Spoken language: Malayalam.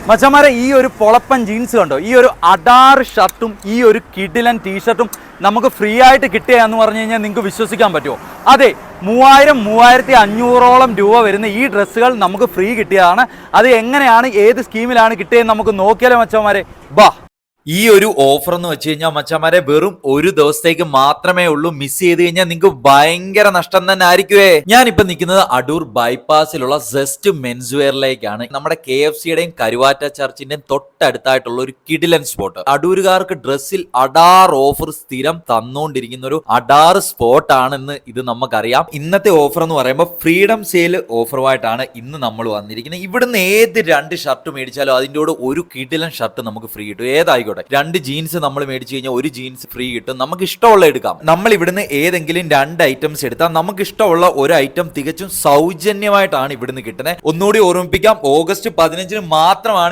മച്ചന്മാരെ ഈ ഒരു പൊളപ്പൻ ജീൻസ് കണ്ടോ, ഈ ഒരു അഡാർ ഷർട്ടും ഈ ഒരു കിഡിലൻ ടീഷർട്ടും നമുക്ക് ഫ്രീ ആയിട്ട് കിട്ടുക എന്ന് പറഞ്ഞു കഴിഞ്ഞാൽ നിങ്ങൾക്ക് വിശ്വസിക്കാൻ പറ്റുമോ? അതെ, 3500-3500ഓളം രൂപ വരുന്ന ഈ ഡ്രസ്സുകൾ നമുക്ക് ഫ്രീ കിട്ടിയതാണ്. അത് എങ്ങനെയാണ്, ഏത് സ്കീമിലാണ് കിട്ടിയതെന്ന് നമുക്ക് നോക്കിയാലോ മച്ചന്മാരെ? ബാ. ഈ ഒരു ഓഫർ എന്ന് വെച്ച് കഴിഞ്ഞാൽ മച്ചന്മാരെ വെറും ഒരു ദിവസത്തേക്ക് മാത്രമേ ഉള്ളൂ. മിസ് ചെയ്ത് കഴിഞ്ഞാൽ നിങ്ങൾക്ക് ഭയങ്കര നഷ്ടം തന്നെ ആയിരിക്കുവേ. ഞാനിപ്പോ നിൽക്കുന്നത് അടൂർ ബൈപ്പാസിലുള്ള ജസ്റ്റ് മെൻസ് വെയറിലേക്കാണ്. നമ്മുടെ KFCയുടെയും കരുവാറ്റ ചർച്ചിന്റെയും തൊട്ടടുത്തായിട്ടുള്ള ഒരു കിഡിലൻ സ്പോട്ട്. അടൂരുകാർക്ക് ഡ്രസ്സിൽ അഡാർ ഓഫർ സ്ഥിരം തന്നുകൊണ്ടിരിക്കുന്ന ഒരു അഡാർ സ്പോട്ട് ആണെന്ന് ഇത് നമുക്കറിയാം. ഇന്നത്തെ ഓഫർ എന്ന് പറയുമ്പോൾ ഫ്രീഡം സെയിൽ ഓഫറുമായിട്ടാണ് ഇന്ന് നമ്മൾ വന്നിരിക്കുന്നത്. ഇവിടുന്ന് ഏത് 2 ഷർട്ട് മേടിച്ചാലും അതിൻ്റെ കൂടെ ഒരു കിഡിലൻ ഷർട്ട് നമുക്ക് ഫ്രീ കിട്ടും. ഏതായിക്കോട്ടെ, 2 ജീൻസ് നമ്മൾ മേടിച്ചു കഴിഞ്ഞാൽ 1 ജീൻസ് ഫ്രീ കിട്ടും. നമുക്ക് ഇഷ്ടമുള്ള എടുക്കാം. നമ്മൾ ഇവിടുന്ന് ഏതെങ്കിലും 2 ഐറ്റംസ് എടുത്താൽ നമുക്ക് ഇഷ്ടമുള്ള ഒരു ഐറ്റം തികച്ചും സൗജന്യമായിട്ടാണ് ഇവിടുന്ന് കിട്ടുന്നത്. ഒന്നുകൂടി ഓർമ്മിപ്പിക്കാം, ഓഗസ്റ്റ് 15 മാത്രമാണ്